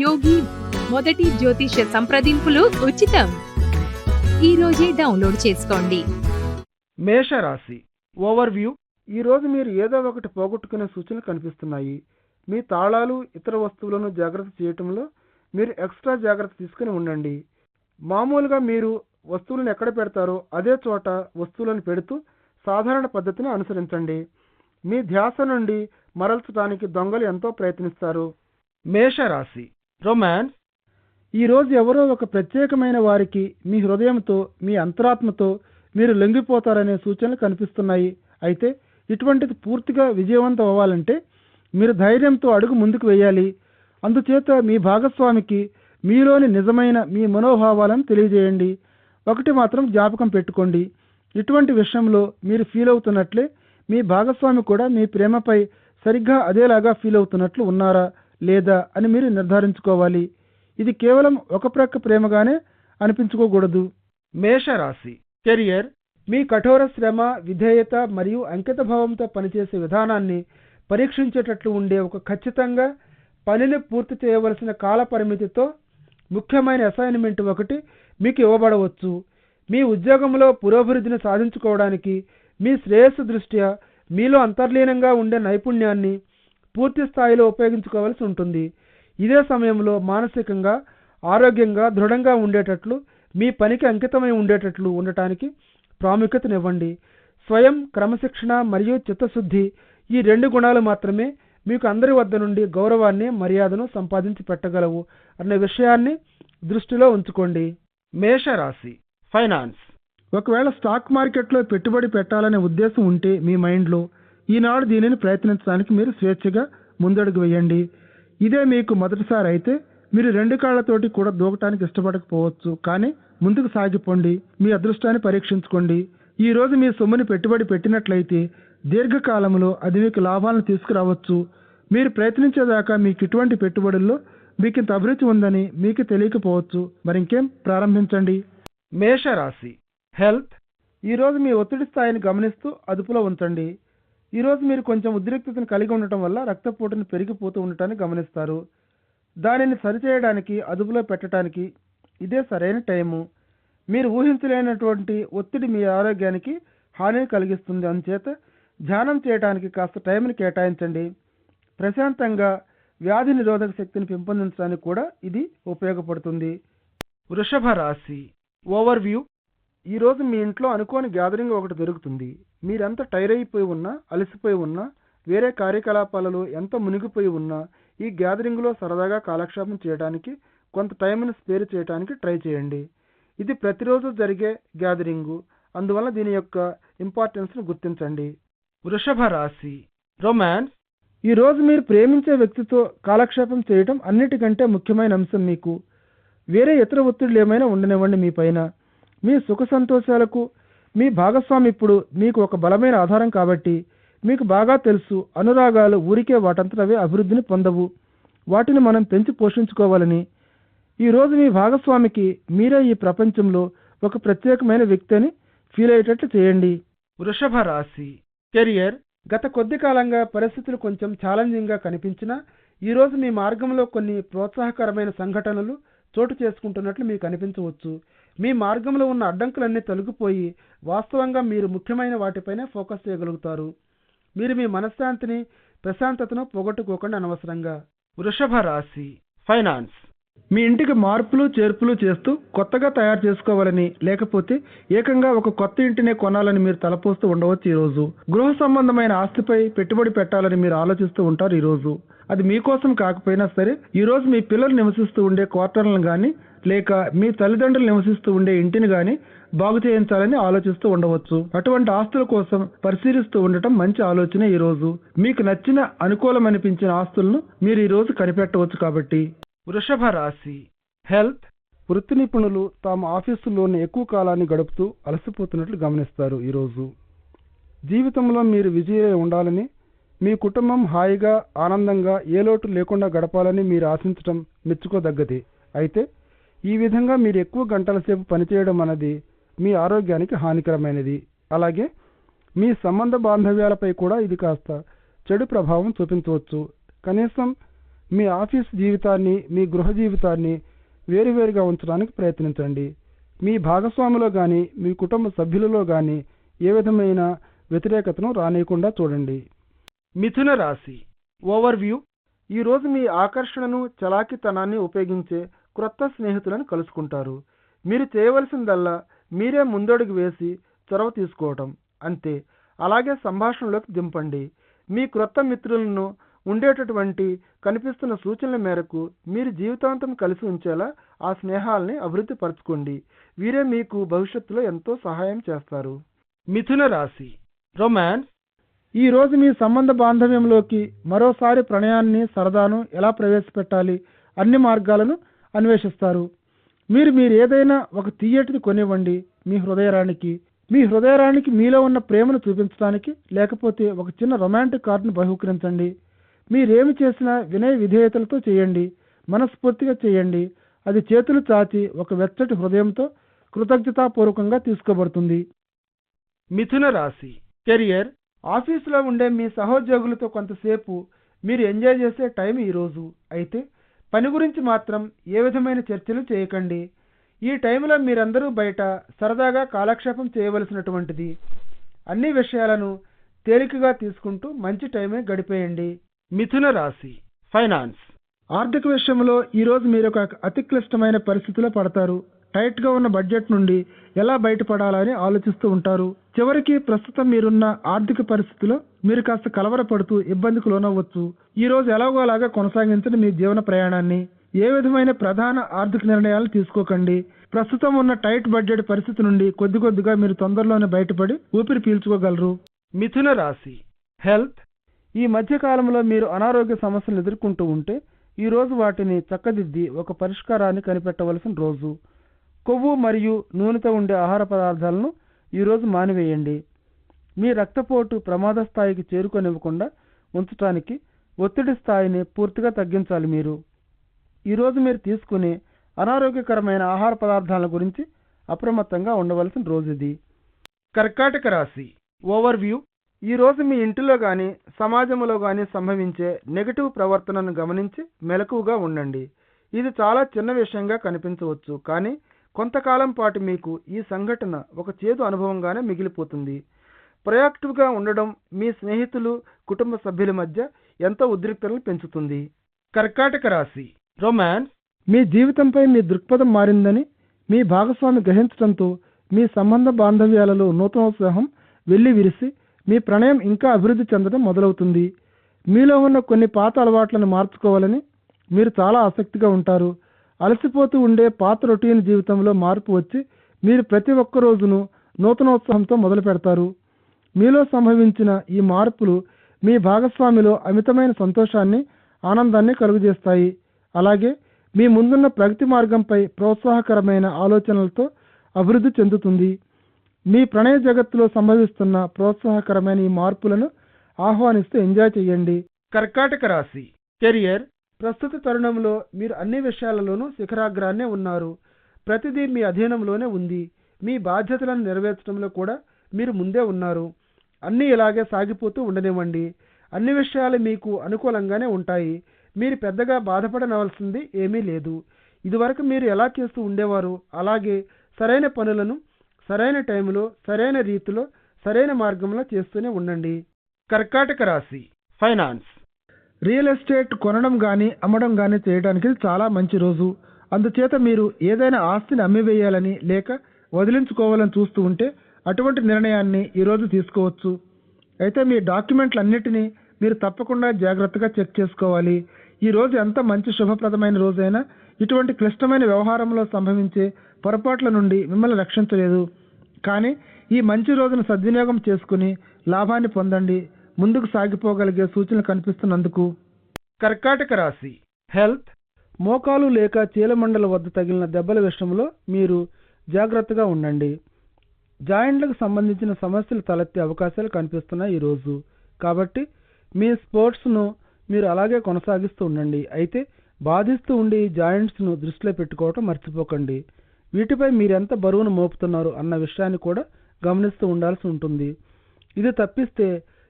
యోగి మొదటి జ్యోతిష సంప్రదింపులు ఉచితం. ఈ రోజే డౌన్లోడ్ చేసుకోండి. మేషరాశి ఓవర్వ్యూ. ఈరోజు మీరు ఏదో ఒకటి పోగొట్టుకునే సూచనలు కనిపిస్తున్నాయి. మీ తాళాలు ఇతర వస్తువులను జాగ్రత్త చేయటంలో మీరు ఎక్స్ట్రా జాగ్రత్త తీసుకుని ఉండండి. మామూలుగా మీరు వస్తువులను ఎక్కడ పెడతారో అదే చోట వస్తువులను పెడుతూ సాధారణ పద్ధతిని అనుసరించండి. మీ ధ్యాస నుండి మరల్చడానికి దొంగలు ఎంతో ప్రయత్నిస్తారు. మేషరాశి రొమాన్స్. ఈరోజు ఎవరో ఒక ప్రత్యేకమైన వారికి మీ హృదయంతో మీ అంతరాత్మతో మీరు లొంగిపోతారనే సూచనలు కనిపిస్తున్నాయి. అయితే ఇటువంటిది పూర్తిగా విజయవంతం అవ్వాలంటే మీరు ధైర్యంతో అడుగు ముందుకు వేయాలి. అందుచేత మీ భాగస్వామికి మీలోని నిజమైన మీ మనోభావాలను తెలియజేయండి. ఒకటి మాత్రం జ్ఞాపకం పెట్టుకోండి, ఇటువంటి విషయంలో మీరు ఫీల్ అవుతున్నట్లే మీ భాగస్వామి కూడా మీ ప్రేమపై సరిగ్గా అదేలాగా ఫీల్ అవుతున్నట్లు ఉన్నారా లేదా అని మీరు నిర్ధారించుకోవాలి. ఇది కేవలం ఒక ప్రక్క ప్రేమగానే అనిపించుకోకూడదు. మేషరాశి కెరియర్. మీ కఠోర శ్రమ, విధేయత మరియు అంకితభావంతో పనిచేసే విధానాన్ని పరీక్షించేటట్లు ఉండే ఒక ఖచ్చితంగా పనిని పూర్తి చేయవలసిన కాల పరిమితితో ముఖ్యమైన అసైన్మెంట్ ఒకటి మీకు ఇవ్వబడవచ్చు. మీ ఉద్యోగంలో పురోభివృద్ధిని సాధించుకోవడానికి మీ శ్రేయస్సు దృష్ట్యా మీలో అంతర్లీనంగా ఉండే నైపుణ్యాన్ని పూర్తి స్థాయిలో ఉపయోగించుకోవాల్సి ఉంటుంది. ఇదే సమయంలో మానసికంగా, ఆరోగ్యంగా దృఢంగా ఉండేటట్లు, మీ పనికి అంకితమై ఉండేటట్లు ఉండటానికి ప్రాముఖ్యతనివ్వండి. స్వయం క్రమశిక్షణ మరియు చిత్తశుద్ధి, ఈ రెండు గుణాలు మాత్రమే మీకు అందరి వద్ద నుండి గౌరవాన్ని, మర్యాదను సంపాదించి పెట్టగలవు అనే విషయాన్ని దృష్టిలో ఉంచుకోండి. మేషరాశి ఫైనాన్స్. ఒకవేళ స్టాక్ మార్కెట్లో పెట్టుబడి పెట్టాలనే ఉద్దేశం ఉంటే మీ మైండ్లో ఈనాడు దీనిని ప్రయత్నించడానికి మీరు స్వేచ్ఛగా ముందడుగు వేయండి. ఇదే మీకు మొదటిసారి అయితే మీరు రెండు కాళ్లతోటి కూడా దూకటానికి ఇష్టపడకపోవచ్చు, కానీ ముందుకు సాగిపోండి. మీ అదృష్టాన్ని పరీక్షించుకోండి. ఈ రోజు మీ సొమ్ముని పెట్టుబడి పెట్టినట్లయితే దీర్ఘకాలంలో అది మీకు లాభాలను తీసుకురావచ్చు. మీరు ప్రయత్నించేదాకా మీకు ఇటువంటి పెట్టుబడుల్లో మీకు ఇంత అభిరుచి ఉందని మీకు తెలియకపోవచ్చు. మరింకేం, ప్రారంభించండి. మేషరాశి హెల్త్. ఈరోజు మీ ఒత్తిడి స్థాయిని గమనిస్తూ అదుపులో ఉంచండి. ఈరోజు మీరు కొంచెం ఉద్రిక్తతను కలిగి ఉండటం వల్ల రక్తపోటును పెరిగిపోతూ ఉండటాన్ని గమనిస్తారు. దానిని సరిచేయడానికి, అదుపులో పెట్టడానికి ఇదే సరైన టైము. మీరు ఊహించలేనటువంటి ఒత్తిడి మీ ఆరోగ్యానికి హానిని కలిగిస్తుంది. అందుచేత ధ్యానం చేయడానికి కాస్త టైంని కేటాయించండి. ప్రశాంతంగా వ్యాధి నిరోధక శక్తిని పెంపొందించడానికి కూడా ఇది ఉపయోగపడుతుంది. వృషభ రాశి ఓవర్వ్యూ. ఈరోజు మీ ఇంట్లో అనుకోని గ్యాదరింగ్ ఒకటి జరుగుతుంది. మీరెంత టైర్ అయిపోయి ఉన్నా, అలసిపోయి ఉన్నా, వేరే కార్యకలాపాలలో ఎంత మునిగిపోయి ఉన్నా ఈ గ్యాదరింగ్లో సరదాగా కాలక్షేపం చేయడానికి కొంత టైంని స్పేర్ చేయడానికి ట్రై చేయండి. ఇది ప్రతిరోజు జరిగే గ్యాదరింగు, అందువల్ల దీని యొక్క ఇంపార్టెన్స్ను గుర్తించండి. వృషభ రాశి రొమాన్స్. ఈరోజు మీరు ప్రేమించే వ్యక్తితో కాలక్షేపం చేయడం అన్నిటికంటే ముఖ్యమైన అంశం. మీకు వేరే ఇతర ఒత్తిడులు ఏమైనా ఉండనివ్వండి, మీ పైన మీ సుఖ సంతోషాలకు మీ భాగస్వామి ఇప్పుడు మీకు ఒక బలమైన ఆధారం కాబట్టి మీకు బాగా తెలుసు, అనురాగాలు ఊరికే వాటంతటవే అభివృద్ధిని పొందవు, వాటిని మనం పెంచి పోషించుకోవాలని. ఈరోజు మీ భాగస్వామికి మీరే ఈ ప్రపంచంలో ఒక ప్రత్యేకమైన వ్యక్తి అని ఫీల్ అయ్యేటట్లు చేయండి. వృషభ రాశి కెరియర్. గత కొద్ది కాలంగా పరిస్థితులు కొంచెం ఛాలెంజింగ్గా కనిపించినా ఈరోజు మీ మార్గంలో కొన్ని ప్రోత్సాహకరమైన సంఘటనలు చోటు చేసుకుంటున్నట్లు మీకు అనిపించవచ్చు. మీ మార్గంలో ఉన్న అడ్డంకులన్నీ తొలగిపోయి వాస్తవంగా మీరు ముఖ్యమైన వాటిపైనే ఫోకస్ చేయగలుగుతారు. మీరు మీ మనశ్శాంతిని, ప్రశాంతతను పోగొట్టుకోకుండా అనవసరంగా. వృషభ రాశి ఫైనాన్స్. మీ ఇంటికి మార్పులు చేర్పులు చేస్తూ కొత్తగా తయారు చేసుకోవాలని, లేకపోతే ఏకంగా ఒక కొత్త ఇంటినే కొనాలని మీరు తలపోస్తూ ఉండవచ్చు. ఈరోజు గృహ సంబంధమైన ఆస్తిపై పెట్టుబడి పెట్టాలని మీరు ఆలోచిస్తూ ఉంటారు. ఈరోజు అది మీకోసం కాకపోయినా సరే ఈరోజు మీ పిల్లలు నివసిస్తూ ఉండే క్వార్టర్లను కానీ, లేక మీ తల్లిదండ్రులు నివసిస్తూ ఉండే ఇంటిని కానీ బాగు చేయించాలని ఆలోచిస్తూ ఉండవచ్చు. అటువంటి ఆస్తుల కోసం పరిశీలిస్తూ ఉండటం మంచి ఆలోచన. ఈరోజు మీకు నచ్చిన, అనుకూలమనిపించిన ఆస్తులను మీరు ఈరోజు కనిపెట్టవచ్చు. కాబట్టి వృషభ రాశి హెల్త్. వృత్తి నిపుణులు తాము ఆఫీసుల్లోనే ఎక్కువ కాలాన్ని గడుపుతూ అలసిపోతున్నట్లు గమనిస్తారు. ఈరోజు జీవితంలో మీరు విజయీ ఉండాలని, మీ కుటుంబం హాయిగా, ఆనందంగా, ఏ లోటు లేకుండా గడపాలని మీరు ఆశించడం మెచ్చుకోదగ్గది. అయితే ఈ విధంగా మీరు ఎక్కువ గంటల సేపు పనిచేయడం అన్నది మీ ఆరోగ్యానికి హానికరమైనది. అలాగే మీ సంబంధ బాంధవ్యాలపై కూడా ఇది కాస్త చెడు ప్రభావం చూపించవచ్చు. కనీసం మీ ఆఫీస్ జీవితాన్ని మీ గృహ జీవితాన్ని వేరువేరుగా ఉంచడానికి ప్రయత్నించండి. మీ భాగస్వామిలో కానీ మీ కుటుంబ సభ్యులలో కానీ ఏ విధమైన వ్యతిరేకతను రానియకుండా చూడండి. మిథున రాశి ఓవర్వ్యూ. ఈరోజు మీ ఆకర్షణను చలాకితనాన్ని ఉపయోగించే క్రొత్త స్నేహితులను కలుసుకుంటారు. మీరు చేయవలసిందల్లా మీరే ముందడుగు వేసి చొరవ తీసుకోవటం అంతే. అలాగే సంభాషణలోకి దింపండి. మీ క్రొత్త మిత్రులను ఉండేటటువంటి కనిపిస్తున్న సూచనల మేరకు మీరు జీవితాంతం కలిసి ఉంచేలా ఆ స్నేహాల్ని అభివృద్ధి పరచుకోండి. వీరే మీకు భవిష్యత్తులో ఎంతో సహాయం చేస్తారు. మిథున రాశి రొమాన్స్. ఈరోజు మీ సంబంధ బాంధవ్యంలోకి మరోసారి ప్రణయాన్ని సరదాను ఎలా ప్రవేశపెట్టాలి అన్ని మార్గాలను అన్వేషిస్తారు. మీరు ఏదైనా ఒక తీయటిది కొనివ్వండి. మీ హృదయరానికి మీలో ఉన్న ప్రేమను చూపించడానికి, లేకపోతే ఒక చిన్న రొమాంటిక్ కార్డును బహుకరించండి. మీరేమి చేసినా వినయ విధేయతలతో చేయండి. మనస్ఫూర్తిగా చేయండి. అది చేతులు చాచి ఒక వెచ్చటి హృదయంతో కృతజ్ఞతాపూర్వకంగా తీసుకోబడుతుంది. మిథున రాశి కెరియర్. ఆఫీసులో ఉండే మీ సహోద్యోగులతో కొంతసేపు మీరు ఎంజాయ్ చేసే టైం ఈరోజు. అయితే పని గురించి మాత్రం ఏ విధమైన చర్చలు చేయకండి. ఈ టైంలో మీరందరూ బయట సరదాగా కాలక్షేపం చేయవలసినటువంటిది. అన్ని విషయాలను తేలికగా తీసుకుంటూ మంచి టైమే గడిపేయండి. మిథున రాశి ఫైనాన్స్. ఆర్థిక విషయంలో ఈరోజు మీరు ఒక అతి క్లిష్టమైన పరిస్థితిలో పడతారు. టైట్గా ఉన్న బడ్జెట్ నుండి ఎలా బయటపడాలని ఆలోచిస్తూ ఉంటారు. చివరికి ప్రస్తుతం మీరున్న ఆర్థిక పరిస్థితిలో మీరు కాస్త కలవరపడుతూ ఇబ్బందికి లోనవ్వచ్చు. ఈ రోజు ఎలాగో అలాగా కొనసాగించండి మీ జీవన ప్రయాణాన్ని. ఏ విధమైన ప్రధాన ఆర్థిక నిర్ణయాలు తీసుకోకండి. ప్రస్తుతం ఉన్న టైట్ బడ్జెట్ పరిస్థితి నుండి కొద్దిగా మీరు తొందరలోనే బయటపడి ఊపిరి పీల్చుకోగలరు. మిథున రాశి హెల్త్. ఈ మధ్య కాలంలో మీరు అనారోగ్య సమస్యలను ఎదుర్కొంటూ ఉంటే ఈ రోజు వాటిని చక్కదిద్ది ఒక పరిష్కారాన్ని కనిపెట్టవలసిన రోజు. కొవ్వు మరియు నూనెతో ఉండే ఆహార పదార్థాలను ఈరోజు మానివేయండి. మీ రక్తపోటు ప్రమాద స్థాయికి చేరుకొనివ్వకుండా ఉంచడానికి ఒత్తిడి స్థాయిని పూర్తిగా తగ్గించాలి. ఈరోజు మీరు తీసుకునే అనారోగ్యకరమైన ఆహార పదార్థాల గురించి అప్రమత్తంగా ఉండవలసిన రోజు ఇది. కర్కాటక రాశి ఓవర్వ్యూ. ఈరోజు మీ ఇంటిలో కానీ సమాజంలో కానీ సంభవించే నెగటివ్ ప్రవర్తనను గమనించి మెలకువగా ఉండండి. ఇది చాలా చిన్న విషయంగా కనిపించవచ్చు, కానీ కొంతకాలం పాటు మీకు ఈ సంఘటన ఒక చేదు అనుభవంగానే మిగిలిపోతుంది. ప్రొయాక్టివ్గా ఉండడం మీ స్నేహితులు కుటుంబ సభ్యుల మధ్య ఎంతో ఉద్రిక్తతలను పెంచుతుంది. కర్కాటక రాశి రొమాన్స్. మీ జీవితంపై మీ దృక్పథం మారిందని మీ భాగస్వామి గ్రహించడంతో మీ సంబంధ బాంధవ్యాలలో నూతనోత్సాహం వెళ్లి విరిసి మీ ప్రణయం ఇంకా అభివృద్ధి చెందడం మొదలవుతుంది. మీలో ఉన్న కొన్ని పాత అలవాట్లను మార్చుకోవాలని మీరు చాలా ఆసక్తిగా ఉంటారు. అలసిపోతూ ఉండే పాత రొటీన్ జీవితంలో మార్పు వచ్చి మీరు ప్రతి ఒక్క రోజును నూతనోత్సాహంతో మొదలు పెడతారు. మీలో సంభవించిన ఈ మార్పులు మీ భాగస్వామిలో అమితమైన సంతోషాన్ని, ఆనందాన్ని కలుగజేస్తాయి. అలాగే మీ ముందున్న ప్రగతి మార్గంపై ప్రోత్సాహకరమైన ఆలోచనలతో అభివృద్ధి చెందుతుంది. మీ ప్రణయ జగత్తులో సంభవిస్తున్న ప్రోత్సాహకరమైన ఈ మార్పులను ఆహ్వానిస్తూ ఎంజాయ్ చేయండి. కర్కాటక రాశి కెరియర్. ప్రస్తుత తరుణంలో మీరు అన్ని విషయాలలోనూ శిఖరాగ్రాన్నే ఉన్నారు. ప్రతిదీ మీ అధీనంలోనే ఉంది. మీ బాధ్యతలను నెరవేర్చడంలో కూడా మీరు ముందే ఉన్నారు. అన్నీ ఇలాగే సాగిపోతూ ఉండనివ్వండి. అన్ని విషయాలు మీకు అనుకూలంగానే ఉంటాయి. మీరు పెద్దగా బాధపడనవలసింది ఏమీ లేదు. ఇదివరకు మీరు ఎలా చేస్తూ ఉండేవారు అలాగే సరైన పనులను సరైన టైంలో, సరైన రీతిలో, సరైన మార్గంలో చేస్తూనే ఉండండి. కర్కాటక రాశి ఫైనాన్స్. రియల్ ఎస్టేట్ కొనడం కానీ అమ్మడం కానీ చేయడానికి చాలా మంచి రోజు. అందుచేత మీరు ఏదైనా ఆస్తిని అమ్మివేయాలని లేక వదిలించుకోవాలని చూస్తూ ఉంటే అటువంటి నిర్ణయాన్ని ఈరోజు తీసుకోవచ్చు. అయితే మీ డాక్యుమెంట్లన్నిటినీ మీరు తప్పకుండా జాగ్రత్తగా చెక్ చేసుకోవాలి. ఈ రోజు ఎంత మంచి శుభప్రదమైన రోజైనా ఇటువంటి క్లిష్టమైన వ్యవహారంలో సంభవించే పొరపాట్ల నుండి మిమ్మల్ని రక్షించలేదు. కానీ ఈ మంచి రోజును సద్వినియోగం చేసుకుని లాభాన్ని పొందండి. ముందుకు సాగిపోగలిగే సూచనలు కనిపిస్తున్నందుకు. కర్కాటక రాశి హెల్త్. మోకాలు లేక చీలమండల వద్ద తగిలిన దెబ్బల విషయంలో మీరు జాగ్రత్తగా ఉండండి. జాయింట్లకు సంబంధించిన సమస్యలు తలెత్తే అవకాశాలు కనిపిస్తున్నాయి ఈరోజు. కాబట్టి మీ స్పోర్ట్స్ను మీరు అలాగే కొనసాగిస్తూ ఉండండి. అయితే బాధిస్తూ ఉండే ఈ జాయింట్స్ను దృష్టిలో పెట్టుకోవటం మర్చిపోకండి. వీటిపై మీరెంత బరువును మోపుతున్నారు అన్న విషయాన్ని కూడా గమనిస్తూ ఉండాల్సి ఉంటుంది. ఇది తప్పిస్తే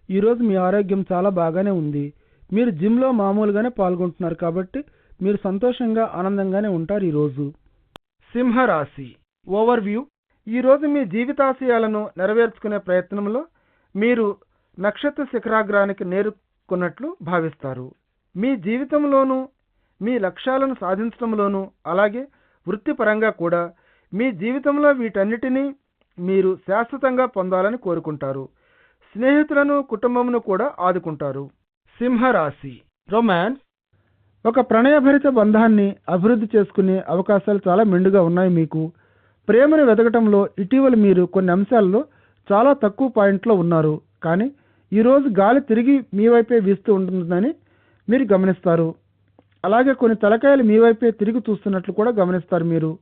ఈరోజు మీ ఆరోగ్యం చాలా బాగానే ఉంది. మీరు జిమ్లో మామూలుగానే పాల్గొంటున్నారు కాబట్టి మీరు సంతోషంగా ఆనందంగానే ఉంటారు ఈరోజు. సింహరాశి ఓవర్వ్యూ. ఈరోజు మీ జీవితాశయాలను నెరవేర్చుకునే ప్రయత్నంలో మీరు నక్షత్ర శిఖరాగ్రానికి నేర్కొన్నట్లు భావిస్తారు. మీ జీవితంలోనూ మీ లక్ష్యాలను సాధించడంలోనూ అలాగే వృత్తిపరంగా కూడా మీ జీవితంలో వీటన్నిటినీ మీరు శాశ్వతంగా పొందాలని కోరుకుంటారు. స్నేహితులను కుటుంబమును కూడా ఆదుకుంటారు. సింహరాశి రొమాన్స్. ఒక ప్రణయభరిత బంధాన్ని అభివృద్ధి చేసుకునే అవకాశాలు చాలా మెండుగా ఉన్నాయి మీకు. ప్రేమను వెతకటంలో ఇటీవల మీరు కొన్ని అంశాల్లో చాలా తక్కువ పాయింట్లో ఉన్నారు. కానీ ఈరోజు గాలి తిరిగి మీ వైపే వీస్తూ ఉంటుందని మీరు గమనిస్తారు. అలాగే కొన్ని తలకాయలు మీ వైపే తిరిగి చూస్తున్నట్లు కూడా గమనిస్తారు మీరు.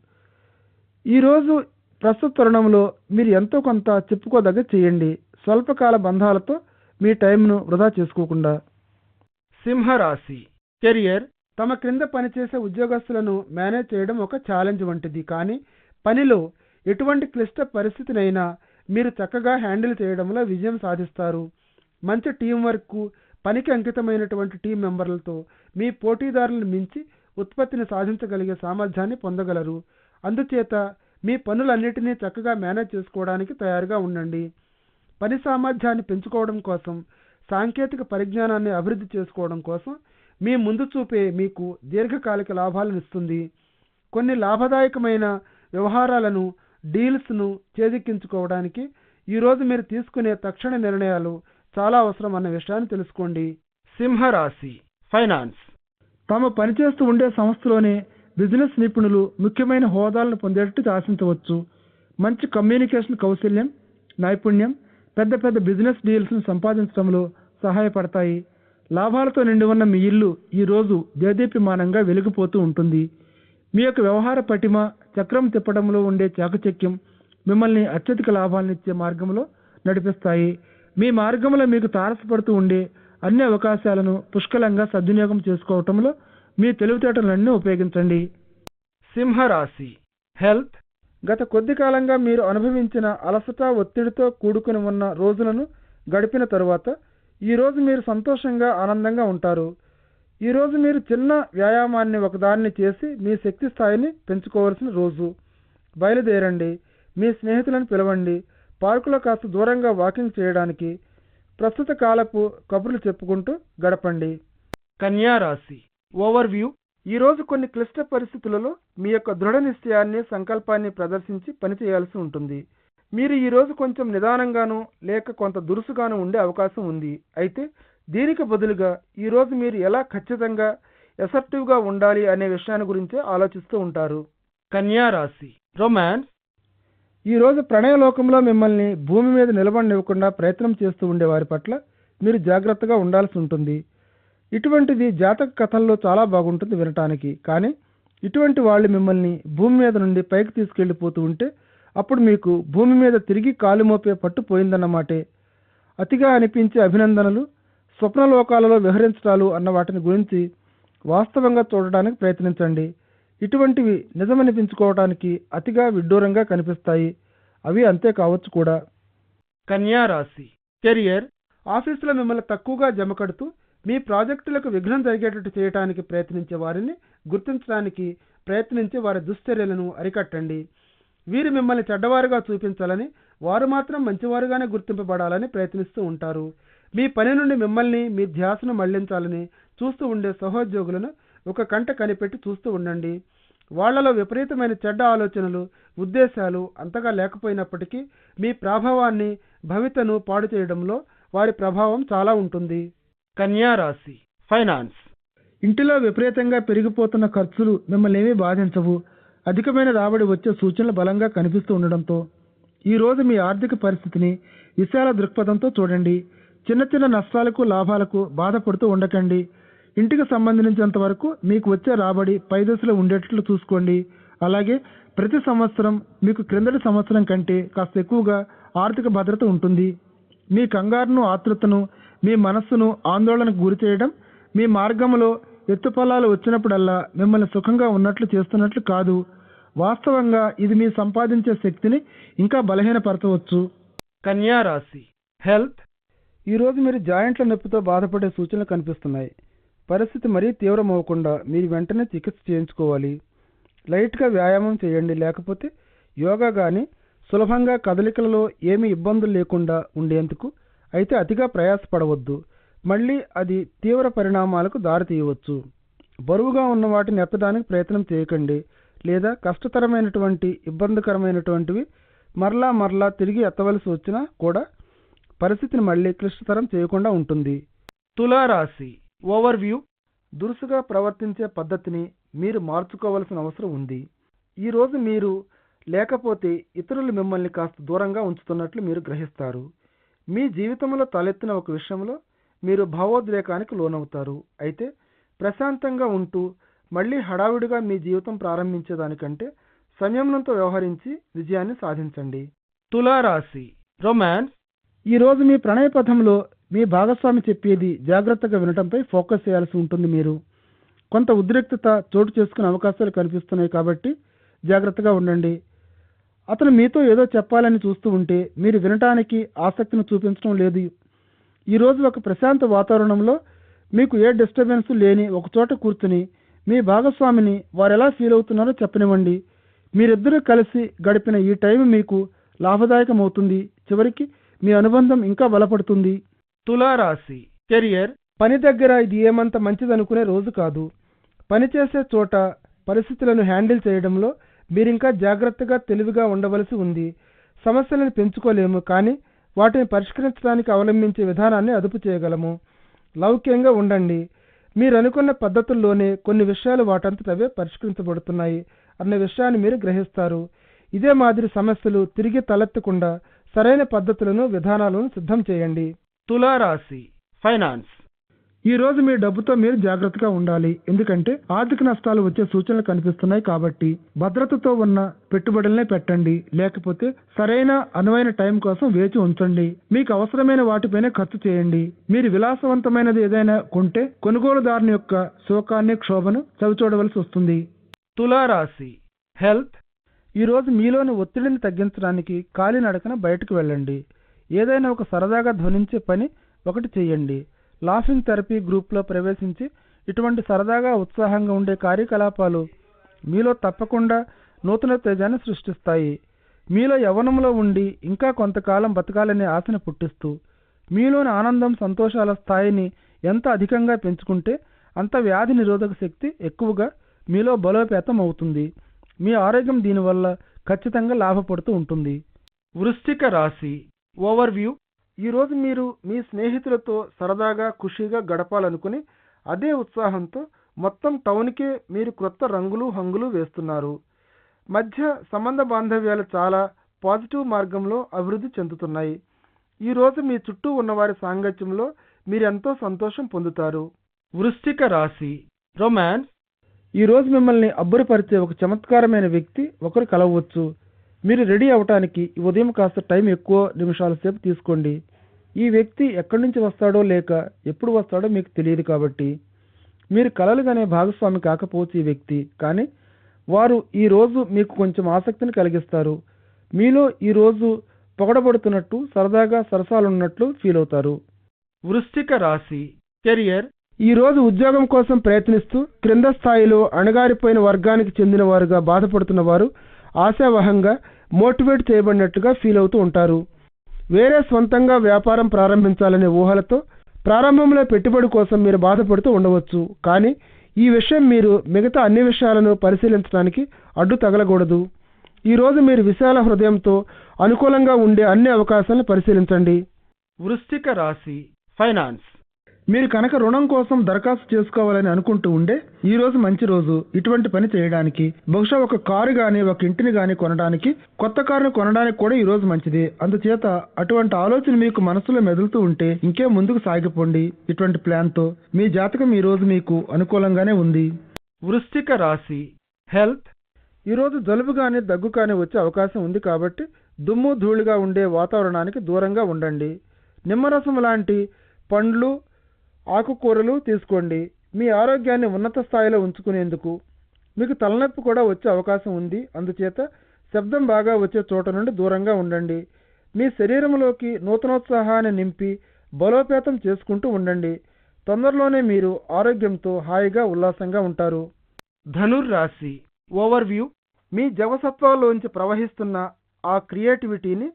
ఈరోజు ప్రస్తుత తరుణంలో మీరు ఎంతో కొంత చెప్పుకోదగ్గ చేయండి. స్వల్పకాల బంధాలతో మీ టైంను వృధా చేసుకోకుండా. సింహరాశి కెరియర్. తమ క్రింద పనిచేసే ఉద్యోగస్తులను మేనేజ్ చేయడం ఒక ఛాలెంజ్ వంటిది. కానీ పనిలో ఎటువంటి క్లిష్ట పరిస్థితినైనా మీరు చక్కగా హ్యాండిల్ చేయడంలో విజయం సాధిస్తారు. మంచి టీం వర్క్, పనికి అంకితమైనటువంటి టీం మెంబర్లతో మీ పోటీదారులను మించి ఉత్పత్తిని సాధించగలిగే సామర్థ్యాన్ని పొందగలరు. అందుచేత మీ పనులన్నిటినీ చక్కగా మేనేజ్ చేసుకోవడానికి తయారుగా ఉండండి. పని సామర్థ్యాన్ని పెంచుకోవడం కోసం, సాంకేతిక పరిజ్ఞానాన్ని అభివృద్ధి చేసుకోవడం కోసం మీ ముందు చూపే మీకు దీర్ఘకాలిక లాభాలను ఇస్తుంది. కొన్ని లాభదాయకమైన వ్యవహారాలను, డీల్స్ను చేజిక్కించుకోవడానికి ఈరోజు మీరు తీసుకునే తక్షణ నిర్ణయాలు చాలా అవసరం అన్న విషయాన్ని తెలుసుకోండి. సింహరాశి ఫైనాన్స్. తాము పనిచేస్తూ ఉండే సంస్థలోనే బిజినెస్ నిపుణులు ముఖ్యమైన హోదాలను పొందేటట్టు ఆశించవచ్చు. మంచి కమ్యూనికేషన్ కౌశల్యం, నైపుణ్యం పెద్ద పెద్ద బిజినెస్ డీల్స్ను సంపాదించడంలో సహాయపడతాయి. లాభాలతో నిండి ఉన్న మీ ఇల్లు ఈరోజు దేదీప్యమానంగా వెలిగిపోతూ ఉంటుంది. మీ యొక్క వ్యవహార పటిమ, చక్రం తిప్పడంలో ఉండే చాకచక్యం మిమ్మల్ని అత్యధిక లాభాలనిచ్చే మార్గంలో నడిపిస్తాయి. మీ మార్గంలో మీకు తారసపడుతూ ఉండే అన్ని అవకాశాలను పుష్కలంగా సద్వినియోగం చేసుకోవటంలో మీ తెలివితేటలన్నీ ఉపయోగించండి. సింహరాశి హెల్త్. గత కొద్ది కాలంగా మీరు అనుభవించిన అలసట, ఒత్తిడితో కూడుకుని ఉన్న రోజులను గడిపిన తరువాత ఈరోజు మీరు సంతోషంగా ఆనందంగా ఉంటారు. ఈరోజు మీరు చిన్న వ్యాయామాన్ని ఒకదాన్ని చేసి మీ శక్తి స్థాయిని పెంచుకోవాల్సిన రోజు. బయలుదేరండి. మీ స్నేహితులను పిలవండి. పార్కులో కాస్త దూరంగా వాకింగ్ చేయడానికి, ప్రస్తుత కాలపు కబుర్లు చెప్పుకుంటూ గడపండి. కన్యా రాశి ఓవర్వ్యూ. ఈరోజు కొన్ని క్లిష్ట పరిస్థితులలో మీ యొక్క దృఢ నిశ్చయాన్ని, సంకల్పాన్ని ప్రదర్శించి పనిచేయాల్సి ఉంటుంది. మీరు ఈరోజు కొంచెం నిదానంగాను లేక కొంత దురుసుగాను ఉండే అవకాశం ఉంది. అయితే దీనికి బదులుగా ఈరోజు మీరు ఎలా ఖచ్చితంగా ఎసర్టివ్గా ఉండాలి అనే విషయాన్ని గురించే ఆలోచిస్తూ ఉంటారు. కన్యా రాశి రొమాన్స్. ఈరోజు ప్రణయలోకంలో మిమ్మల్ని భూమి మీద నిలబడనివ్వకుండా ప్రయత్నం చేస్తూ ఉండే వారి పట్ల మీరు జాగ్రత్తగా ఉండాల్సి ఉంటుంది. ఇటువంటిది జాతక కథల్లో చాలా బాగుంటుంది వినటానికి. కానీ ఇటువంటి వాళ్ళు మిమ్మల్ని భూమి మీద నుండి పైకి తీసుకెళ్ళిపోతూ ఉంటే అప్పుడు మీకు భూమి మీద తిరిగి కాలు మోపే పట్టు పోయిందన్నమాటే. అతిగా అనిపించే అభినందనలు, స్వప్నలోకాలలో విహరించడాలు అన్న వాటిని గురించి వాస్తవంగా చూడడానికి ప్రయత్నించండి. ఇటువంటివి నిజమనిపించుకోవడానికి అతిగా విడ్డూరంగా కనిపిస్తాయి. అవి అంతే కావచ్చు కూడా. కన్యా రాశి కెరియర్. ఆఫీసులో మిమ్మల్ని తక్కువగా జమకడుతూ మీ ప్రాజెక్టులకు విఘ్నం జరిగేటట్టు చేయడానికి ప్రయత్నించే వారిని గుర్తించడానికి ప్రయత్నించి వారి దుశ్చర్యలను అరికట్టండి. వీరు మిమ్మల్ని చెడ్డవారుగా చూపించాలని, వారు మాత్రం మంచివారుగానే గుర్తింపబడాలని ప్రయత్నిస్తూ ఉంటారు. మీ పని నుండి మిమ్మల్ని, మీ ధ్యాసను మళ్లించాలని చూస్తూ ఉండే సహోద్యోగులను ఒక కంట కనిపెట్టి చూస్తూ ఉండండి. వాళ్లలో విపరీతమైన చెడ్డ ఆలోచనలు, ఉద్దేశాలు అంతగా లేకపోయినప్పటికీ మీ ప్రభావాన్ని, భవితను పాడు చేయడంలో వారి ప్రభావం చాలా ఉంటుంది. కన్యా రాశి ఫైనాన్స్. ఇంటిలో విపరీతంగా పెరిగిపోతున్న ఖర్చులు మిమ్మల్ని ఏమీ బాధించవు. అధికమైన రాబడి వచ్చే సూచనలు బలంగా కనిపిస్తూ ఉండడంతో ఈరోజు మీ ఆర్థిక పరిస్థితిని విశాల దృక్పథంతో చూడండి. చిన్న చిన్న నష్టాలకు, లాభాలకు బాధపడుతూ ఉండకండి. ఇంటికి సంబంధించినంత వరకు మీకు వచ్చే రాబడి పై దశలో ఉండేటట్లు చూసుకోండి. అలాగే ప్రతి సంవత్సరం మీకు క్రిందటి సంవత్సరం కంటే కాస్త ఎక్కువగా ఆర్థిక భద్రత ఉంటుంది. మీ కంగారును, ఆతృతను, మీ మనస్సును ఆందోళనకు గురి చేయడం మీ మార్గంలో ఎత్తుపల్లాలు వచ్చినప్పుడల్లా మిమ్మల్ని సుఖంగా ఉన్నట్లు చేస్తున్నట్లు కాదు. వాస్తవంగా ఇది మీ సంపాదించే శక్తిని ఇంకా బలహీనపరచవచ్చు. కన్యా రాశి హెల్త్. ఈరోజు మీరు జాయింట్ల నొప్పితో బాధపడే సూచనలు కనిపిస్తున్నాయి. పరిస్థితి మరీ తీవ్రమవ్వకుండా మీరు వెంటనే చికిత్స చేయించుకోవాలి. లైట్గా వ్యాయామం చేయండి, లేకపోతే యోగా కానీ సులభంగా కదలికలలో ఏమీ ఇబ్బందులు లేకుండా ఉండేందుకు అయితే అతిగా ప్రయాసపడవద్దు. మళ్ళీ అది తీవ్ర పరిణామాలకు దారితీయవచ్చు. బరువుగా ఉన్న వాటిని ఎత్తడానికి ప్రయత్నం చేయకండి, లేదా కష్టతరమైనటువంటి ఇబ్బందికరమైనటువంటివి మరలా తిరిగి ఎత్తవలసి వచ్చినా కూడా పరిస్థితిని మళ్ళీ క్లిష్టతరం చేయకుండా ఉంటుంది. తులారాశి ఓవర్వ్యూ. దురుసుగా ప్రవర్తించే పద్ధతిని మీరు మార్చుకోవలసిన అవసరం ఉంది. ఈరోజు మీరు లేకపోతే ఇతరులు మిమ్మల్ని కాస్త దూరంగా ఉంచుతున్నట్లు మీరు గ్రహిస్తారు. మీ జీవితంలో తలెత్తిన ఒక విషయంలో మీరు భావోద్రేకానికి లోనవుతారు. అయితే ప్రశాంతంగా ఉంటూ మళ్ళీ హడావిడిగా మీ జీవితం ప్రారంభించేదానికంటే సంయమనంతో వ్యవహరించి విజయాన్ని సాధించండి. తులారాశి రొమాన్స్. ఈరోజు మీ ప్రణయ పథంలో మీ భాగస్వామి చెప్పేది జాగ్రత్తగా వినటంపై ఫోకస్ చేయాల్సి ఉంటుంది. మీరు కొంత ఉద్రిక్తత చోటు చేసుకునే అవకాశాలు కనిపిస్తున్నాయి కాబట్టి జాగ్రత్తగా ఉండండి. అతను మీతో ఏదో చెప్పాలని చూస్తూ ఉంటే మీరు వినటానికి ఆసక్తిని చూపించడం లేదు. ఈరోజు ఒక ప్రశాంత వాతావరణంలో మీకు ఏ డిస్టర్బెన్స్ లేని ఒక చోట కూర్చుని మీ భాగస్వామిని వారు ఎలా ఫీల్ అవుతున్నారో చెప్పనివ్వండి. మీరిద్దరూ కలిసి గడిపిన ఈ టైం మీకు లాభదాయకమవుతుంది. చివరికి మీ అనుబంధం ఇంకా బలపడుతుంది. తులారాశి కెరియర్. పని దగ్గర ఇది ఏమంత మంచిదనుకునే రోజు కాదు. పనిచేసే చోట పరిస్థితులను హ్యాండిల్ చేయడంలో మీరింకా జాగ్రత్తగా తెలివిగా ఉండవలసి ఉంది. సమస్యలను పెంచుకోలేము, కానీ వాటిని పరిష్కరించడానికి అవలంబించే విధానాన్ని అదుపు చేయగలము. లౌక్యంగా ఉండండి. మీరు అనుకున్న పద్ధతుల్లోనే కొన్ని విషయాలు వాటంతటవే పరిష్కరించబడుతున్నాయి అన్న విషయాన్ని మీరు గ్రహిస్తారు. ఇదే మాదిరి సమస్యలు తిరిగి తలెత్తకుండా సరైన పద్ధతులను విధానాలను సిద్ధం చేయండి. తులారాశి ఫైనాన్స్. ఈరోజు మీ డబ్బుతో మీరు జాగ్రత్తగా ఉండాలి, ఎందుకంటే ఆర్థిక నష్టాలు వచ్చే సూచనలు కనిపిస్తున్నాయి. కాబట్టి భద్రతతో ఉన్న పెట్టుబడులనే పెట్టండి, లేకపోతే సరైన అనువైన టైం కోసం వేచి ఉంచండి. మీకు అవసరమైన వాటిపైనే ఖర్చు చేయండి. మీరు విలాసవంతమైనది ఏదైనా కొంటే కొనుగోలుదారుని యొక్క శోకాన్ని క్షోభను చవిచూడవలసి వస్తుంది. తులారాశి హెల్త్. ఈరోజు మీలోని ఒత్తిడిని తగ్గించడానికి కాలినడకన బయటకు వెళ్ళండి. ఏదైనా ఒక సరదాగా ధ్వనించే పని ఒకటి చేయండి. లాఫింగ్ థెరపీ గ్రూప్లో ప్రవేశించి ఇటువంటి సరదాగా ఉత్సాహంగా ఉండే కార్యకలాపాలు మీలో తప్పకుండా నూతన తేజాన్ని సృష్టిస్తాయి. మీలో యవ్వనంలో ఉండి ఇంకా కొంతకాలం బతకాలనే ఆశను పుట్టిస్తూ మీలోని ఆనందం సంతోషాల స్థాయిని ఎంత అధికంగా పెంచుకుంటే అంత వ్యాధి నిరోధక శక్తి ఎక్కువగా మీలో బలోపేతం అవుతుంది. మీ ఆరోగ్యం దీనివల్ల ఖచ్చితంగా లాభపడుతూ ఉంటుంది. వృశ్చిక రాశి ఓవర్వ్యూ. ఈరోజు మీరు మీ స్నేహితులతో సరదాగా ఖుషీగా గడపాలనుకుని అదే ఉత్సాహంతో మొత్తం టౌన్కే మీరు క్రొత్త రంగులు హంగులు వేస్తున్నారు. మధ్య సంబంధ బాంధవ్యాలు చాలా పాజిటివ్ మార్గంలో అభివృద్ధి చెందుతున్నాయి. ఈరోజు మీ చుట్టూ ఉన్నవారి సాంగత్యంలో మీరెంతో సంతోషం పొందుతారు. వృశ్చిక రాశి రొమాన్స్. ఈరోజు మిమ్మల్ని అబ్బురపరిచే ఒక చమత్కారమైన వ్యక్తి ఒకరు కలవచ్చు. మీరు రెడీ అవటానికి ఉదయం కాస్త టైం ఎక్కువ నిమిషాల సేపు తీసుకోండి. ఈ వ్యక్తి ఎక్కడి నుంచి వస్తాడో లేక ఎప్పుడు వస్తాడో మీకు తెలియదు. కాబట్టి మీరు కలలుగానే భాగస్వామి కాకపోవచ్చు ఈ వ్యక్తి, కానీ వారు ఈరోజు మీకు కొంచెం ఆసక్తిని కలిగిస్తారు. మీలో ఈరోజు పొగడబడుతున్నట్టు సరదాగా సరసాలున్నట్లు ఫీల్ అవుతారు. వృశ్చిక రాశి కెరియర్. ఈరోజు ఉద్యోగం కోసం ప్రయత్నిస్తూ క్రింద స్థాయిలో అణగారిపోయిన వర్గానికి చెందిన వారుగా బాధపడుతున్న వారు ఆశావహంగా మోటివేట్ చేయబడినట్లుగా ఫీల్ అవుతూ ఉంటారు. వేరే స్వంతంగా వ్యాపారం ప్రారంభించాలనే ఊహలతో ప్రారంభంలో పెట్టుబడి కోసం మీరు బాధపడుతూ ఉండవచ్చు. కానీ ఈ విషయం మీరు మిగతా అన్ని విషయాలను పరిశీలించడానికి అడ్డు తగలకూడదు. ఈరోజు మీరు విశాల హృదయంతో అనుకూలంగా ఉండే అన్ని అవకాశాలను పరిశీలించండి. వృశ్చిక రాశి ఫైనాన్స్. మీరు కనుక రుణం కోసం దరఖాస్తు చేసుకోవాలని అనుకుంటూ ఉండే ఈ రోజు మంచి రోజు ఇటువంటి పని చేయడానికి. బహుశా ఒక కారు గాని ఒక ఇంటిని గాని కొనడానికి, కొత్త కారును కొనడానికి కూడా ఈ రోజు మంచిది. అందుచేత అటువంటి ఆలోచన మీకు మనసులో మెదులుతూ ఉంటే ఇంకే ముందుకు సాగిపోండి. ఇటువంటి ప్లాన్ తో మీ జాతకం ఈ రోజు మీకు అనుకూలంగానే ఉంది. వృశ్చిక రాశి హెల్త్. ఈరోజు జలుబు కానీ దగ్గు కానీ వచ్చే అవకాశం ఉంది. కాబట్టి దుమ్ము ధూళిగా ఉండే వాతావరణానికి దూరంగా ఉండండి. నిమ్మరసం లాంటి పండ్లు ఆకుకూరలు తీసుకోండి. మీ ఆరోగ్యాన్ని ఉన్నత స్థాయిలో ఉంచుకునేందుకు. మీకు తలనొప్పి కూడా వచ్చే అవకాశం ఉంది. అందుచేత శబ్దం బాగా వచ్చే చోట నుండి దూరంగా ఉండండి. మీ శరీరంలోకి నూతనోత్సాహాన్ని నింపి బలోపేతం చేసుకుంటూ ఉండండి. తొందరలోనే మీరు ఆరోగ్యంతో హాయిగా ఉల్లాసంగా ఉంటారు. ధనుర్రాశి ఓవర్వ్యూ. మీ జవసత్వాల్లోంచి ప్రవహిస్తున్న ఆ క్రియేటివిటీని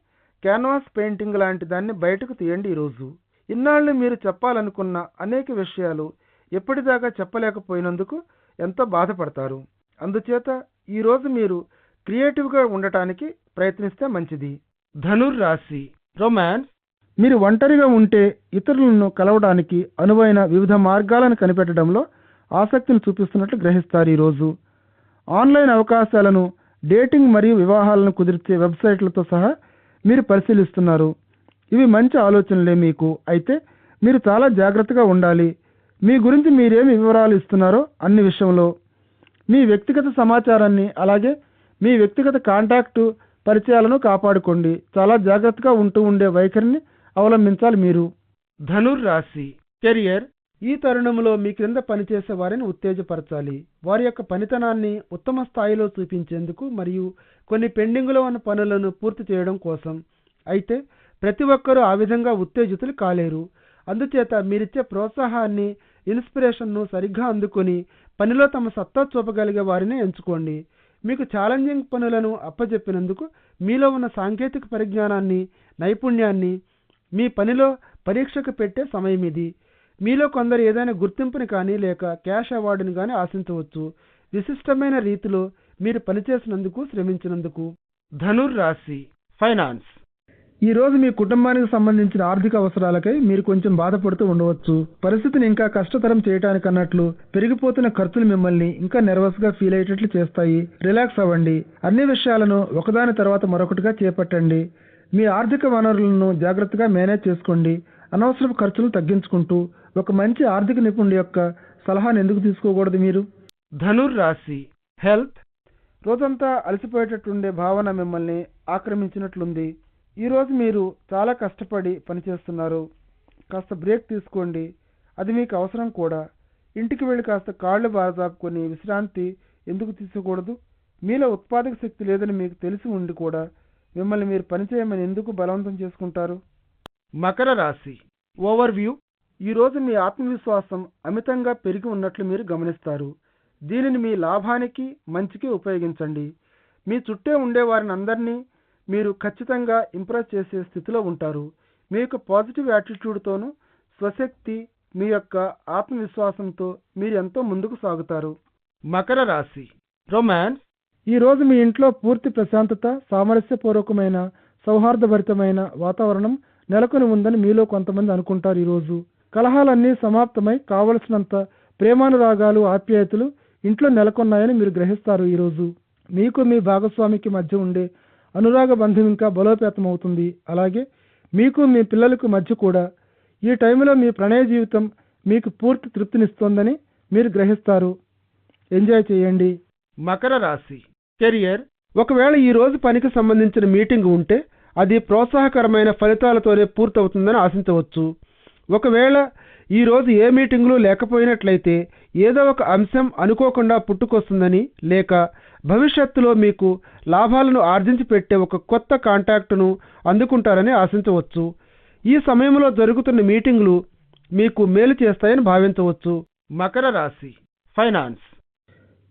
క్యాన్వాస్ పెయింటింగ్ లాంటి దాన్ని బయటకు తీయండి ఈరోజు. ఇన్నాళ్ళు మీరు చెప్పాలనుకున్న అనేక విషయాలు ఎప్పటిదాకా చెప్పలేకపోయినందుకు ఎంతో బాధపడతారు. అందుచేత ఈరోజు మీరు క్రియేటివ్గా ఉండటానికి ప్రయత్నిస్తే మంచిది. ధనుర్రాశి రొమాన్స్. మీరు ఒంటరిగా ఉంటే ఇతరులను కలవడానికి అనువైన వివిధ మార్గాలను కనిపెట్టడంలో ఆసక్తిని చూపిస్తున్నట్లు గ్రహిస్తారు ఈరోజు. ఆన్లైన్ అవకాశాలను, డేటింగ్ మరియు వివాహాలను కుదిర్చే వెబ్సైట్లతో సహా మీరు పరిశీలిస్తున్నారు. ఇవి మంచి ఆలోచనలే మీకు. అయితే మీరు చాలా జాగ్రత్తగా ఉండాలి. మీ గురించి మీరేమి వివరాలు ఇస్తున్నారో అన్ని విషయంలో. మీ వ్యక్తిగత సమాచారాన్ని, అలాగే మీ వ్యక్తిగత కాంటాక్టు పరిచయాలను కాపాడుకోండి. చాలా జాగ్రత్తగా ఉండే వైఖరిని అవలంబించాలి మీరు. ధనుర్రాశి కెరియర్. ఈ తరుణంలో మీ క్రింద పనిచేసే వారిని ఉత్తేజపరచాలి. వారి యొక్క పనితనాన్ని ఉత్తమ స్థాయిలో చూపించేందుకు మరియు కొన్ని పెండింగ్లో ఉన్న పనులను పూర్తి చేయడం కోసం. అయితే ప్రతి ఒక్కరూ ఆ విధంగా ఉత్తేజితులు కాలేరు. అందుచేత మీరిచ్చే ప్రోత్సాహాన్ని, ఇన్స్పిరేషన్ను సరిగ్గా అందుకొని పనిలో తమ సత్తా చూపగలిగే వారిని ఎంచుకోండి. మీకు ఛాలెంజింగ్ పనులను అప్పజెప్పినందుకు మీలో ఉన్న సాంకేతిక పరిజ్ఞానాన్ని, నైపుణ్యాన్ని మీ పనిలో పరీక్షకు పెట్టే సమయం ఇది. మీలో కొందరు ఏదైనా గుర్తింపుని కానీ లేక క్యాష్ అవార్డుని కానీ ఆశించవచ్చు, విశిష్టమైన రీతిలో మీరు పనిచేసినందుకు, శ్రమించినందుకు. ధనుర్రాశి ఫైనాన్స్. ఈరోజు మీ కుటుంబానికి సంబంధించిన ఆర్థిక అవసరాలకై మీరు కొంచెం బాధపడుతూ ఉండవచ్చు. పరిస్థితిని ఇంకా కష్టతరం చేయటానికన్నట్లు పెరిగిపోతున్న ఖర్చులు మిమ్మల్ని ఇంకా నెర్వస్గా ఫీల్ అయ్యేటట్లు చేస్తాయి. రిలాక్స్ అవ్వండి. అన్ని విషయాలను ఒకదాని తర్వాత మరొకటిగా చేపట్టండి. మీ ఆర్థిక వనరులను జాగ్రత్తగా మేనేజ్ చేసుకోండి. అనవసరపు ఖర్చులు తగ్గించుకుంటూ ఒక మంచి ఆర్థిక నిపుణుడి యొక్క సలహాను ఎందుకు తీసుకోకూడదు మీరు? ధనుర్రాశి హెల్త్. రోజంతా అలసిపోయేటట్టుండే భావన మిమ్మల్ని ఆక్రమించినట్లుంది. ఈరోజు మీరు చాలా కష్టపడి పనిచేస్తున్నారు. కాస్త బ్రేక్ తీసుకోండి. అది మీకు అవసరం కూడా. ఇంటికి వెళ్ళి కాస్త కాళ్ళు బారజాపుకొని విశ్రాంతి ఎందుకు తీసుకోకూడదు? మీలో ఉత్పాదక శక్తి లేదని మీకు తెలిసి ఉండి కూడా మిమ్మల్ని మీరు పనిచేయమని ఎందుకు బలవంతం చేసుకుంటారు? మకర రాశి ఓవర్వ్యూ. ఈరోజు మీ ఆత్మవిశ్వాసం అమితంగా పెరిగి ఉన్నట్లు మీరు గమనిస్తారు. దీనిని మీ లాభానికి, మంచికి ఉపయోగించండి. మీ చుట్టే ఉండేవారిని అందరినీ మీరు ఖచ్చితంగా ఇంప్రెస్ చేసే స్థితిలో ఉంటారు. మీ యొక్క పాజిటివ్ యాటిట్యూడ్తోనూ, స్వశక్తి, మీ యొక్క ఆత్మవిశ్వాసంతో మీరు ఎంతో ముందుకు సాగుతారు. మకర రాశి రొమాన్స్. ఈరోజు మీ ఇంట్లో పూర్తి ప్రశాంతత, సామరస్యపూర్వకమైన, సౌహార్దభరితమైన వాతావరణం నెలకొని ఉందని మీలో కొంతమంది అనుకుంటారు. ఈరోజు కలహాలన్నీ సమాప్తమై కావలసినంత ప్రేమానురాగాలు, ఆప్యాయతలు ఇంట్లో నెలకొన్నాయని మీరు గ్రహిస్తారు. ఈరోజు మీకు మీ భాగస్వామికి మధ్య ఉండే అనురాగ బంధం ఇంకా బలోపేతం అవుతుంది. అలాగే మీకు మీ పిల్లలకు మధ్య కూడా. ఈ టైంలో మీ ప్రణయ జీవితం మీకు పూర్తి తృప్తినిస్తోందని మీరు గ్రహిస్తారు. ఎంజాయ్ చేయండి. మకర రాశి కెరియర్. ఒకవేళ ఈ రోజు పనికి సంబంధించిన మీటింగ్ ఉంటే అది ప్రోత్సాహకరమైన ఫలితాలతోనే పూర్తవుతుందని ఆశించవచ్చు. ఒకవేళ ఈ రోజు ఏ మీటింగులు లేకపోయినట్లయితే ఏదో ఒక అంశం అనుకోకుండా పుట్టుకొస్తుందని, లేక భవిష్యత్తులో మీకు లాభాలను ఆర్జించి పెట్టే ఒక కొత్త కాంటాక్టును అందుకుంటారని ఆశించవచ్చు. ఈ సమయంలో జరుగుతున్న మీటింగులు మీకు మేలు చేస్తాయని భావించవచ్చు. మకర రాశి ఫైనాన్స్.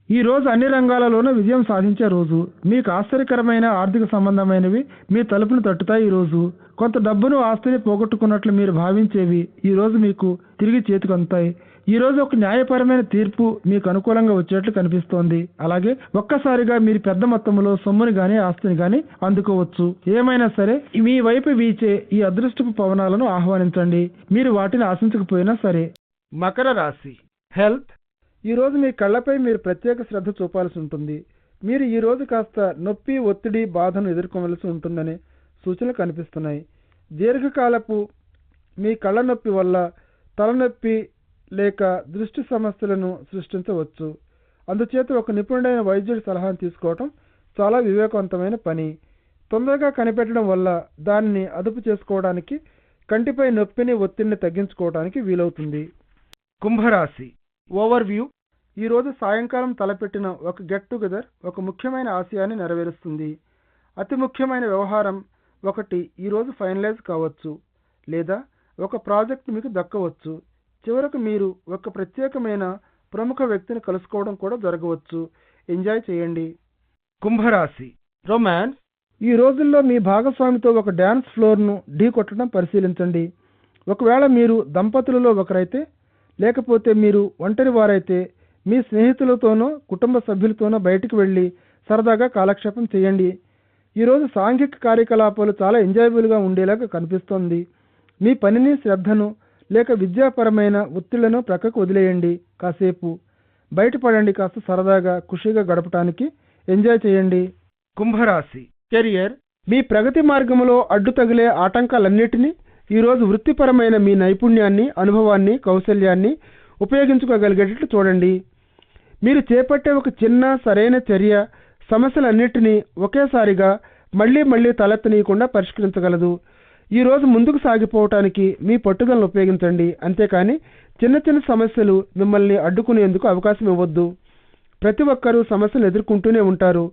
ఈ రోజు అన్ని రంగాలలోనూ విజయం సాధించే రోజు. మీకు ఆశ్చర్యకరమైన ఆర్థిక సంబంధమైనవి మీ తలుపును తట్టుతాయి. ఈ రోజు కొంత డబ్బును, ఆస్తిని పోగొట్టుకున్నట్లు మీరు భావించేవి ఈ రోజు మీకు తిరిగి చేతికి అందుతాయి. ఈ రోజు ఒక న్యాయపరమైన తీర్పు మీకు అనుకూలంగా వచ్చేట్లు కనిపిస్తోంది. అలాగే ఒక్కసారిగా మీరు పెద్ద మొత్తంలో సొమ్ముని గాని, ఆస్తిని గాని అందుకోవచ్చు. ఏమైనా సరే మీ వైపు వీచే ఈ అదృష్టపు పవనాలను ఆహ్వానించండి, మీరు వాటిని ఆశించకపోయినా సరే. మకర రాశి హెల్త్. ఈ రోజు మీ కళ్ళపై మీరు ప్రత్యేక శ్రద్ధ చూపాల్సి ఉంటుంది. మీరు ఈ రోజు కాస్త నొప్పి, ఒత్తిడి, బాధను ఎదుర్కోవలసి ఉంటుందనే సూచనలు కనిపిస్తున్నాయి. దీర్ఘకాలపు మీ కళ్ళ నొప్పి వల్ల తలనొప్పి లేక దృష్టి సమస్యలను సృష్టించవచ్చు. అందుచేత ఒక నిపుణుడైన వైద్యుడి సలహాను తీసుకోవటం చాలా వివేకవంతమైన పని. తొందరగా కనిపెట్టడం వల్ల దానిని అదుపు చేసుకోవడానికి, కంటిపై నొప్పిని, ఒత్తిడిని తగ్గించుకోవడానికి వీలవుతుంది. కుంభరాశి ఓవర్వ్యూ. ఈరోజు సాయంకాలం తలపెట్టిన ఒక గెట్ టుగెదర్ ఒక ముఖ్యమైన ఆశయాన్ని నెరవేరుస్తుంది. అతి ముఖ్యమైన వ్యవహారం ఒకటి ఈరోజు ఫైనలైజ్ కావచ్చు, లేదా ఒక ప్రాజెక్ట్ మీకు దక్కవచ్చు. చివరకు మీరు ఒక ప్రత్యేకమైన ప్రముఖ వ్యక్తిని కలుసుకోవడం కూడా జరగవచ్చు. ఎంజాయ్ చేయండి. కుంభరాశి రొమాన్స్. ఈ రోజుల్లో మీ భాగస్వామితో ఒక డ్యాన్స్ ఫ్లోర్ను ఢీ కొట్టడం పరిశీలించండి. ఒకవేళ మీరు దంపతులలో ఒకరైతే, లేకపోతే మీరు ఒంటరి వారైతే మీ స్నేహితులతోనో కుటుంబ సభ్యులతోనో బయటికి వెళ్ళి సరదాగా కాలక్షేపం చేయండి. ఈరోజు సాంఘిక కార్యకలాపాలు చాలా ఎంజాయబుల్గా ఉండేలాగా కనిపిస్తోంది. మీ పనిని, శ్రద్ధను లేక విద్యాపరమైన ఒత్తిళ్లను ప్రక్కకు వదిలేయండి. కాసేపు బయటపడండి. కాస్త సరదాగా ఖుషీగా గడపడానికి ఎంజాయ్ చేయండి. కుంభరాశి కెరియర్. మీ ప్రగతి మార్గంలో అడ్డు తగిలే ఆటంకాలన్నిటినీ ఈరోజు వృత్తిపరమైన మీ నైపుణ్యాన్ని, అనుభవాన్ని, కౌశల్యాన్ని ఉపయోగించుకోగలిగేటట్లు చూడండి. మీరు చేపట్టే ఒక చిన్న సరైన చర్య సమస్యలన్నిటినీ ఒకేసారిగా మళ్లీ తలెత్తనీయకుండా పరిష్కరించగలదు. ఈరోజు ముందుకు సాగిపోవటానికి మీ పట్టుదలను ఉపయోగించండి. అంతేకాని చిన్న సమస్యలు మిమ్మల్ని అడ్డుకునేందుకు అవకాశం ఇవ్వద్దు. ప్రతి ఒక్కరూ సమస్యలు ఎదుర్కొంటూనే ఉంటారు,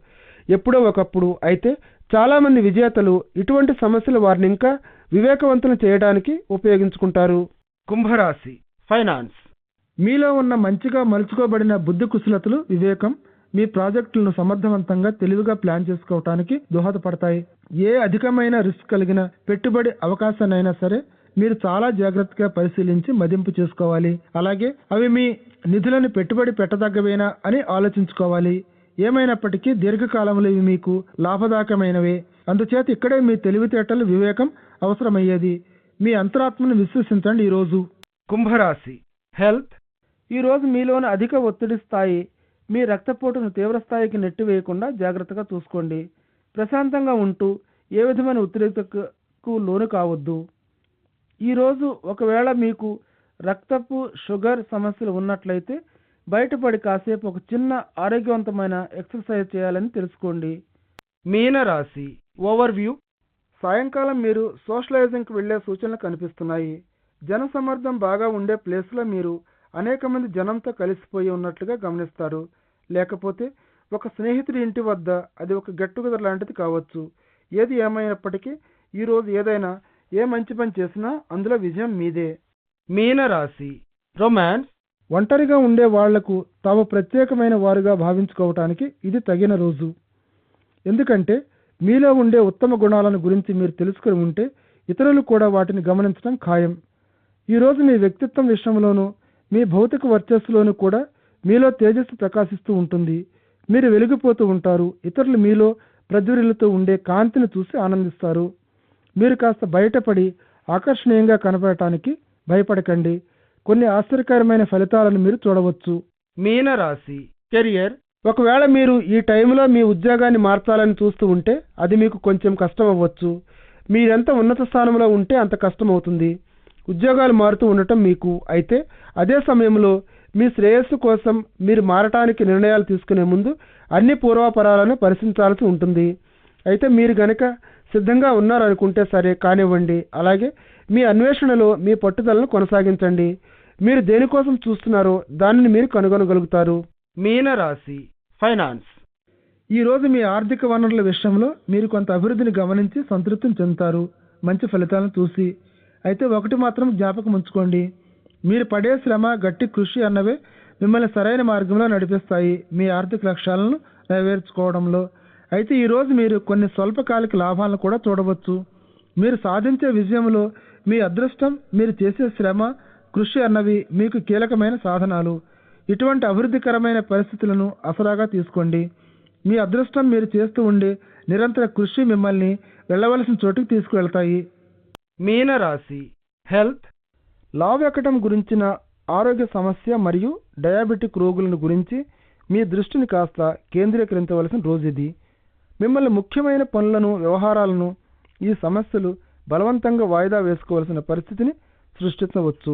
ఎప్పుడో ఒకప్పుడు. అయితే చాలామంది విజేతలు ఇటువంటి సమస్యలు వారిని ఇంకా వివేకవంతులు చేయడానికి ఉపయోగించుకుంటారు. కుంభరాశి ఫైనాన్స్. మీలో ఉన్న మంచిగా మలుచుకోబడిన బుద్ధి కుశలతలు, వివేకం మీ ప్రాజెక్టులను సమర్థవంతంగా తెలివిగా ప్లాన్ చేసుకోవటానికి దోహదపడతాయి. ఏ అధికమైన రిస్క్ కలిగిన పెట్టుబడి అవకాశాన్నైనా సరే మీరు చాలా జాగ్రత్తగా పరిశీలించి మదింపు చేసుకోవాలి. అలాగే అవి మీ నిధులను పెట్టుబడి పెట్టదగ్గవేనా అని ఆలోచించుకోవాలి. ఏమైనప్పటికీ దీర్ఘకాలంలో ఇవి మీకు లాభదాయకమైనవే. అందుచేత ఇక్కడే మీ తెలివితేటలు, వివేకం అవసరమయ్యేది. మీ అంతరాత్మను విశ్వసించండి. ఈరోజు కుంభరాశి హెల్త్. ఈరోజు మీలోని అధిక ఒత్తిడి స్థాయి మీ రక్తపోటును తీవ్రస్థాయికి నెట్టివేయకుండా జాగ్రత్తగా చూసుకోండి. ప్రశాంతంగా ఉంటూ ఏ విధమైన ఉద్రిక్తతకు లోను కావద్దు. ఈరోజు ఒకవేళ మీకు రక్తపు, షుగర్ సమస్యలు ఉన్నట్లయితే బయటపడి కాసేపు ఒక చిన్న ఆరోగ్యవంతమైన ఎక్సర్సైజ్ చేయాలని తెలుసుకోండి. మీనరాశి ఓవర్వ్యూ. సాయంకాలం మీరు సోషలైజింగ్కి వెళ్లే సూచనలు కనిపిస్తున్నాయి. జనసమ్మర్దం బాగా ఉండే ప్లేస్లో మీరు అనేక మంది జనంతో కలిసిపోయి ఉన్నట్లుగా గమనిస్తారు. లేకపోతే ఒక స్నేహితుడి ఇంటి వద్ద అది ఒక గెట్ టుగెదర్ లాంటిది కావచ్చు. ఏది ఏమైనప్పటికీ ఈరోజు ఏదైనా ఏ మంచి పని చేసినా అందులో విజయం మీదే. మీనరాశి రొమాన్స్. ఒంటరిగా ఉండే వాళ్లకు తాము ప్రత్యేకమైన వారుగా భావించుకోవటానికి ఇది తగిన రోజు. ఎందుకంటే మీలో ఉండే ఉత్తమ గుణాలను గురించి మీరు తెలుసుకుని ఉంటే ఇతరులు కూడా వాటిని గమనించడం ఖాయం. ఈరోజు మీ వ్యక్తిత్వం విషయంలోనూ మీ భౌతిక వర్చస్సులోనూ కూడా మీలో తేజస్సు ప్రకాశిస్తూ ఉంటుంది. మీరు వెలిగిపోతూ ఉంటారు. ఇతరులు మీలో ప్రజ్వరిల్లుతూ ఉండే కాంతిని చూసి ఆనందిస్తారు. మీరు కాస్త బయటపడి ఆకర్షణీయంగా కనపడటానికి భయపడకండి. కొన్ని ఆశ్చర్యకరమైన ఫలితాలను మీరు చూడవచ్చు. మీనరాశి కెరియర్. ఒకవేళ మీరు ఈ టైంలో మీ ఉద్యోగాన్ని మార్చాలని చూస్తూ ఉంటే అది మీకు కొంచెం కష్టం అవ్వచ్చు. మీరెంత ఉన్నత స్థానంలో ఉంటే అంత కష్టం అవుతుంది ఉద్యోగాలు మారుతూ ఉండటం మీకు. అయితే అదే సమయంలో మీ శ్రేయస్సు కోసం మీరు మారటానికి నిర్ణయాలు తీసుకునే ముందు అన్ని పూర్వాపరాలను పరిశీలించాల్సి ఉంటుంది. అయితే మీరు గనక సిద్ధంగా ఉన్నారనుకుంటే సరే కానివ్వండి. అలాగే మీ అన్వేషణలో మీ పట్టుదలను కొనసాగించండి. మీరు దేనికోసం చూస్తున్నారో దానిని మీరు కనుగొనగలుగుతారు. మీనరాశి ఫైనాన్స్. ఈరోజు మీ ఆర్థిక వనరుల విషయంలో మీరు కొంత అభివృద్ధిని గమనించి సంతృప్తిని చెందుతారు మంచి ఫలితాలను చూసి. అయితే ఒకటి మాత్రం జ్ఞాపకం ఉంచుకోండి, మీరు పడే శ్రమ, గట్టి కృషి అన్నవే మిమ్మల్ని సరైన మార్గంలో నడిపిస్తాయి మీ ఆర్థిక లక్ష్యాలను నెరవేర్చుకోవడంలో. అయితే ఈరోజు మీరు కొన్ని స్వల్పకాలిక లాభాలను కూడా చూడవచ్చు. మీరు సాధించే విజయంలో మీ అదృష్టం, మీరు చేసే శ్రమ, కృషి అన్నవి మీకు కీలకమైన సాధనాలు. ఇటువంటి అభివృద్ధికరమైన పరిస్థితులను అసలాగా తీసుకోండి. మీ అదృష్టం మీరు చేస్తూ ఉండే నిరంతర కృషి మిమ్మల్ని వెళ్ళవలసిన చోటుకి తీసుకువెళ్తాయి. మీనరాశి హెల్త్. లావు ఎక్కడం గురించిన ఆరోగ్య సమస్య మరియు డయాబెటిక్ రోగులను గురించి మీ దృష్టిని కాస్త కేంద్రీకరించవలసిన రోజు ఇది. మిమ్మల్ని ముఖ్యమైన పనులను, వ్యవహారాలను ఈ సమస్యలు బలవంతంగా వాయిదా వేసుకోవాల్సిన పరిస్థితిని సృష్టించవచ్చు.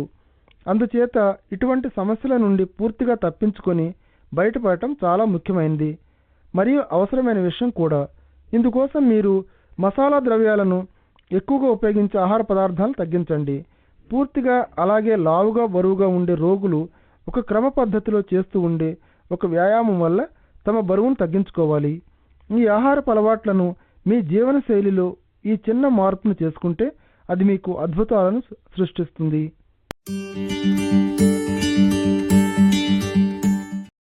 అందుచేత ఇటువంటి సమస్యల నుండి పూర్తిగా తప్పించుకొని బయటపడటం చాలా ముఖ్యమైనది మరియు అవసరమైన విషయం కూడా. ఇందుకోసం మీరు మసాలా ద్రవ్యాలను ఎక్కువగా ఉపయోగించే ఆహార పదార్థాలను తగ్గించండి. పూర్తిగా అలాగే లావుగా, బరువుగా ఉండే రోగులు ఒక క్రమ పద్ధతిలో చేస్తూ ఉండే ఒక వ్యాయామం వల్ల తమ బరువును తగ్గించుకోవాలి. ఈ ఆహారపు అలవాట్లను మీ జీవన శైలిలో ఈ చిన్న మార్పును చేసుకుంటే అది మీకు అద్భుతాలను సృష్టిస్తుంది.